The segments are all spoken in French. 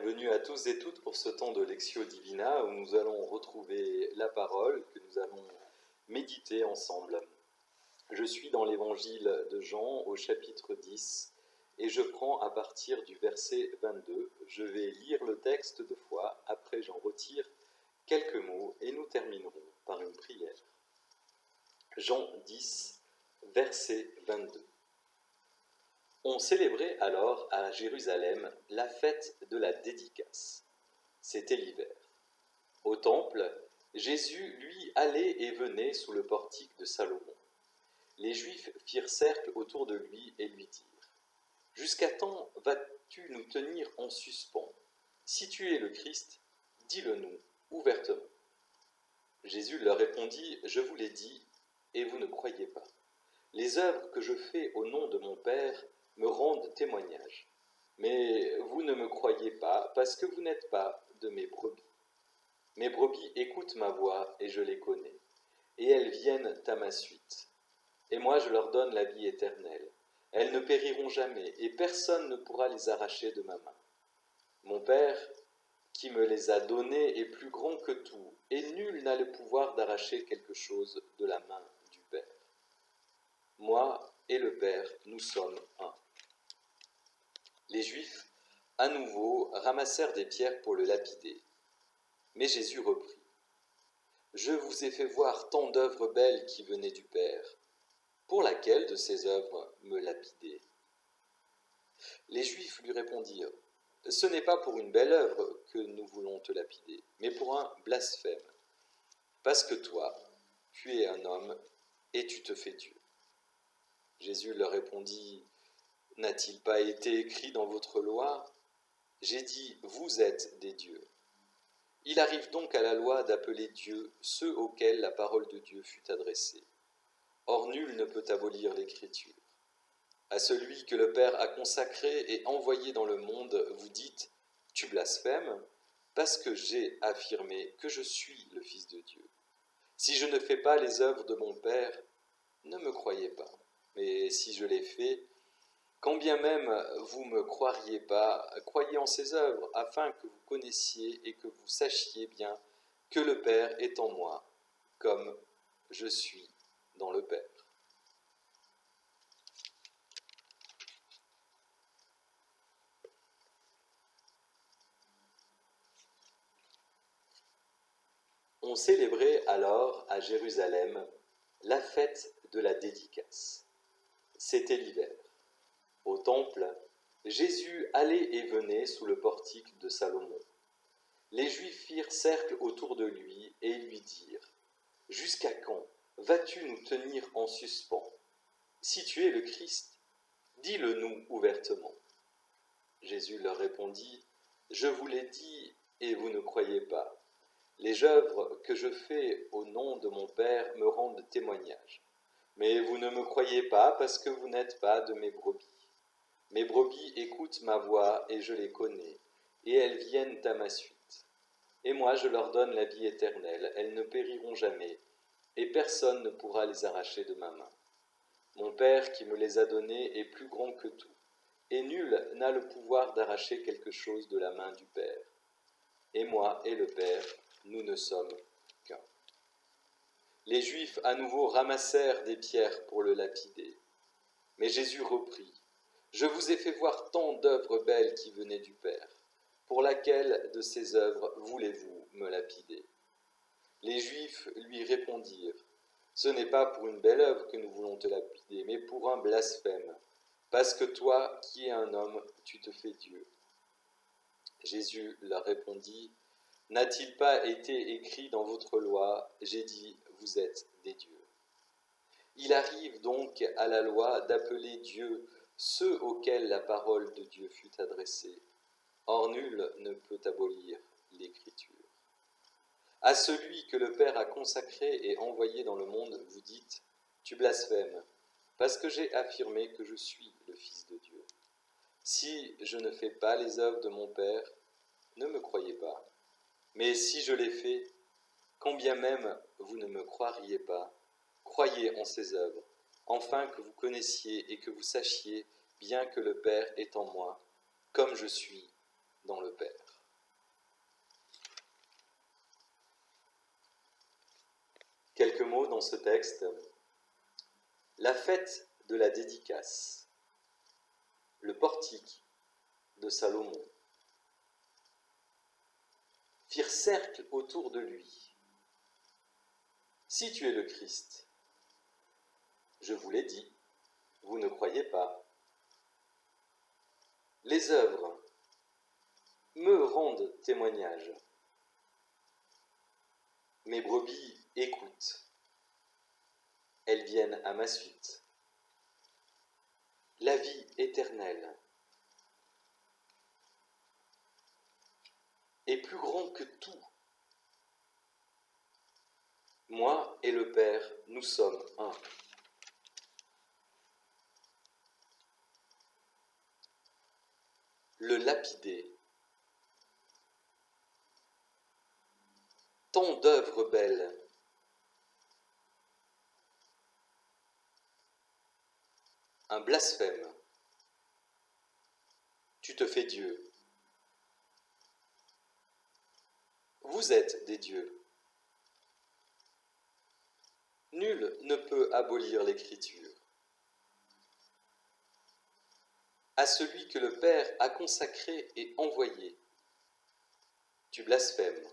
Bienvenue à tous et toutes pour ce temps de Lectio Divina où nous allons retrouver la parole que nous allons méditer ensemble. Je suis dans l'évangile de Jean au chapitre 10 et je prends à partir du verset 22. Je vais lire le texte 2 fois, après j'en retire quelques mots et nous terminerons par une prière. Jean 10, verset 22. On célébrait alors à Jérusalem la fête de la dédicace. C'était l'hiver. Au temple, Jésus, lui, allait et venait sous le portique de Salomon. Les Juifs firent cercle autour de lui et lui dirent : « Jusqu'à quand vas-tu nous tenir en suspens ? Si tu es le Christ, dis-le-nous ouvertement. » Jésus leur répondit : « Je vous l'ai dit, et vous ne croyez pas. Les œuvres que je fais au nom de mon Père me rendent témoignage. Mais vous ne me croyez pas parce que vous n'êtes pas de mes brebis. Mes brebis écoutent ma voix et je les connais, et elles viennent à ma suite. Et moi je leur donne la vie éternelle. Elles ne périront jamais, et personne ne pourra les arracher de ma main. Mon Père, qui me les a donnés, est plus grand que tout, et nul n'a le pouvoir d'arracher quelque chose de la main du Père. Moi et le Père, nous sommes un. » Les Juifs, à nouveau, ramassèrent des pierres pour le lapider. Mais Jésus reprit : « Je vous ai fait voir tant d'œuvres belles qui venaient du Père. Pour laquelle de ces œuvres me lapidez ? » Les Juifs lui répondirent : « Ce n'est pas pour une belle œuvre que nous voulons te lapider, mais pour un blasphème. Parce que toi, tu es un homme et tu te fais Dieu. » Jésus leur répondit : « N'a-t-il pas été écrit dans votre loi ? J'ai dit, vous êtes des dieux. » Il arrive donc à la loi d'appeler Dieu ceux auxquels la parole de Dieu fut adressée. Or nul ne peut abolir l'Écriture. À celui que le Père a consacré et envoyé dans le monde, vous dites : « Tu blasphèmes, parce que j'ai affirmé que je suis le Fils de Dieu. Si je ne fais pas les œuvres de mon Père, ne me croyez pas. Mais si je les fais, quand bien même vous ne me croiriez pas, croyez en ces œuvres, afin que vous connaissiez et que vous sachiez bien que le Père est en moi, comme je suis dans le Père. » On célébrait alors à Jérusalem la fête de la dédicace. C'était l'hiver. Au temple, Jésus allait et venait sous le portique de Salomon. Les Juifs firent cercle autour de lui et lui dirent : « Jusqu'à quand vas-tu nous tenir en suspens ? Si tu es le Christ, dis-le-nous ouvertement. » Jésus leur répondit : « Je vous l'ai dit et vous ne croyez pas. Les œuvres que je fais au nom de mon Père me rendent témoignage. Mais vous ne me croyez pas parce que vous n'êtes pas de mes brebis. Mes brebis écoutent ma voix et je les connais, et elles viennent à ma suite. Et moi je leur donne la vie éternelle, elles ne périront jamais, et personne ne pourra les arracher de ma main. Mon Père qui me les a donnés est plus grand que tout, et nul n'a le pouvoir d'arracher quelque chose de la main du Père. Et moi et le Père, nous ne sommes qu'un. » Les Juifs à nouveau ramassèrent des pierres pour le lapider. Mais Jésus reprit : « Je vous ai fait voir tant d'œuvres belles qui venaient du Père. Pour laquelle de ces œuvres voulez-vous me lapider ? » Les Juifs lui répondirent : « Ce n'est pas pour une belle œuvre que nous voulons te lapider, mais pour un blasphème. Parce que toi, qui es un homme, tu te fais Dieu. » Jésus leur répondit : « N'a-t-il pas été écrit dans votre loi ? J'ai dit, vous êtes des dieux. » Il arrive donc à la loi d'appeler Dieu ceux auxquels la parole de Dieu fut adressée. Or nul ne peut abolir l'Écriture. À celui que le Père a consacré et envoyé dans le monde, vous dites : « Tu blasphèmes, parce que j'ai affirmé que je suis le Fils de Dieu. Si je ne fais pas les œuvres de mon Père, ne me croyez pas. Mais si je les fais, quand bien même vous ne me croiriez pas, croyez en ces œuvres, afin que vous connaissiez et que vous sachiez bien que le Père est en moi, comme je suis dans le Père. » Quelques mots dans ce texte. La fête de la dédicace, le portique de Salomon, firent cercle autour de lui. Si tu es le Christ, je vous l'ai dit, vous ne croyez pas. Les œuvres me rendent témoignage. Mes brebis écoutent. Elles viennent à ma suite. La vie éternelle est plus grand que tout. Moi et le Père, nous sommes un. Le lapidé. Tant d'œuvres belles. Un blasphème. Tu te fais Dieu. Vous êtes des dieux. Nul ne peut abolir l'écriture. À celui que le Père a consacré et envoyé. Tu blasphèmes.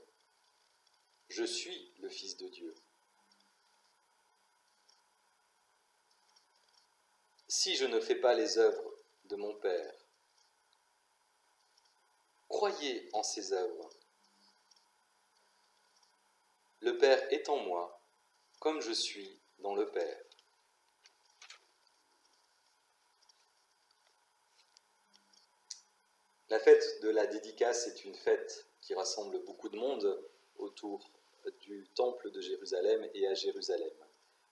Je suis le Fils de Dieu. Si je ne fais pas les œuvres de mon Père, croyez en ses œuvres. Le Père est en moi, comme je suis dans le Père. La fête de la dédicace est une fête qui rassemble beaucoup de monde autour du temple de Jérusalem et à Jérusalem.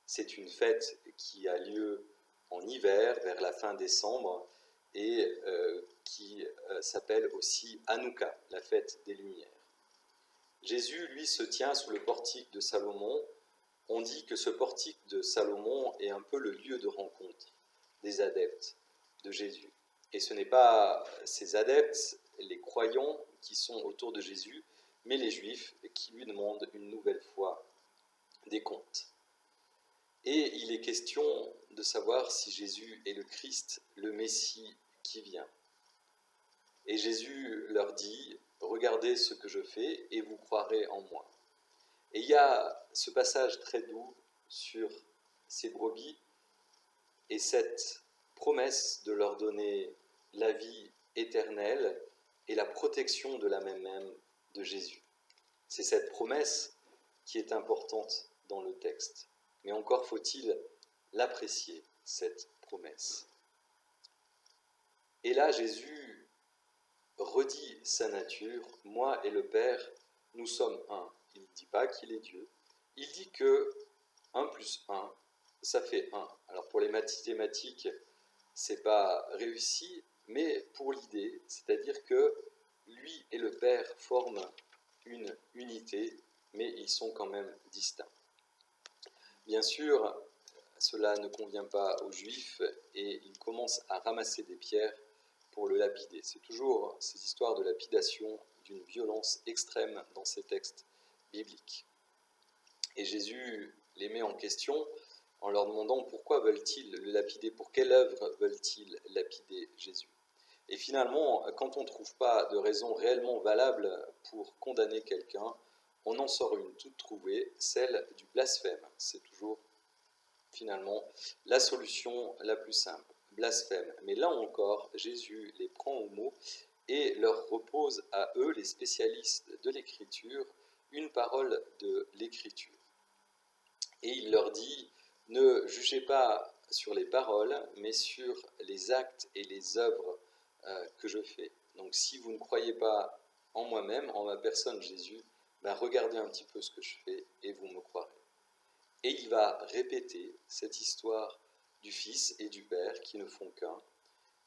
C'est une fête qui a lieu en hiver, vers la fin décembre, et qui s'appelle aussi Hanouka, la fête des Lumières. Jésus, lui, se tient sous le portique de Salomon. On dit que ce portique de Salomon est un peu le lieu de rencontre des adeptes de Jésus. Et ce n'est pas ces adeptes, les croyants, qui sont autour de Jésus, mais les Juifs qui lui demandent une nouvelle fois des comptes. Et il est question de savoir si Jésus est le Christ, le Messie qui vient. Et Jésus leur dit « Regardez ce que je fais et vous croirez en moi ». Et il y a ce passage très doux sur ces brebis et cette promesse de leur donner la vie éternelle et la protection de la même de Jésus. C'est cette promesse qui est importante dans le texte. Mais encore faut-il l'apprécier, cette promesse. Et là, Jésus redit sa nature, moi et le Père, nous sommes un. Il ne dit pas qu'il est Dieu. Il dit que 1 plus 1, ça fait 1. Alors pour les mathématiques, c'est pas réussi, mais pour l'idée, c'est-à-dire que lui et le Père forment une unité, mais ils sont quand même distincts. Bien sûr, cela ne convient pas aux Juifs et ils commencent à ramasser des pierres pour le lapider. C'est toujours ces histoires de lapidation d'une violence extrême dans ces textes bibliques. Et Jésus les met en question en leur demandant pourquoi veulent-ils le lapider, pour quelle œuvre veulent-ils lapider Jésus. Et finalement, quand on ne trouve pas de raison réellement valable pour condamner quelqu'un, on en sort une toute trouvée, celle du blasphème. C'est toujours finalement la solution la plus simple, blasphème. Mais là encore, Jésus les prend au mot et leur repose à eux, les spécialistes de l'Écriture, une parole de l'Écriture. Et il leur dit, ne jugez pas sur les paroles, mais sur les actes et les œuvres que je fais. Donc si vous ne croyez pas en moi-même, en ma personne Jésus, ben regardez un petit peu ce que je fais et vous me croirez. Et il va répéter cette histoire du Fils et du Père qui ne font qu'un,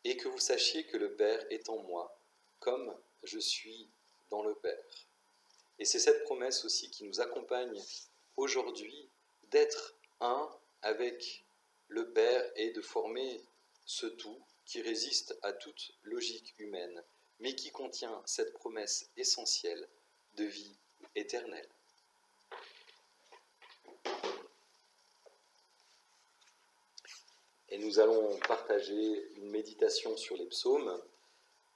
et que vous sachiez que le Père est en moi, comme je suis dans le Père. Et c'est cette promesse aussi qui nous accompagne aujourd'hui, d'être un avec le Père et de former ce tout qui résiste à toute logique humaine, mais qui contient cette promesse essentielle de vie éternelle. et nous allons partager une méditation sur les psaumes.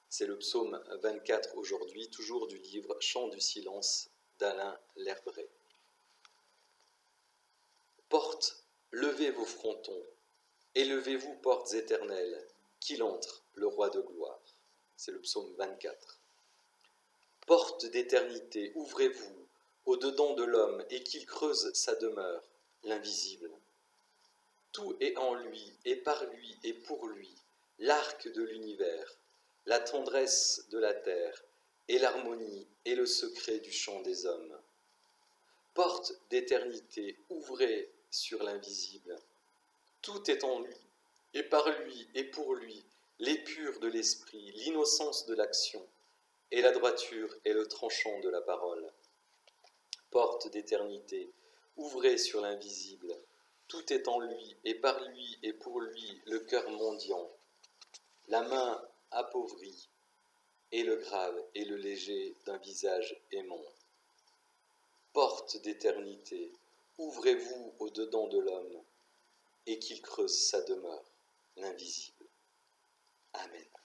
C'est le psaume 24 aujourd'hui, toujours du livre Chant du silence d'Alain L'Herbray. Portes, levez vos frontons, élevez-vous portes éternelles, qu'il entre, le roi de gloire. C'est le psaume 24. Portes d'éternité, ouvrez-vous au-dedans de l'homme et qu'il creuse sa demeure, l'invisible. Tout est en lui, et par lui, et pour lui, l'arc de l'univers, la tendresse de la terre, et l'harmonie, et le secret du chant des hommes. Porte d'éternité, ouvrez sur l'invisible. Tout est en lui, et par lui, et pour lui, l'épure de l'esprit, l'innocence de l'action, et la droiture et le tranchant de la parole. Porte d'éternité, ouvrez sur l'invisible. Tout est en lui, et par lui, et pour lui, le cœur mendiant, la main appauvrie, et le grave et le léger d'un visage aimant. Porte d'éternité, ouvrez-vous au-dedans de l'homme, et qu'il creuse sa demeure, l'invisible. Amen.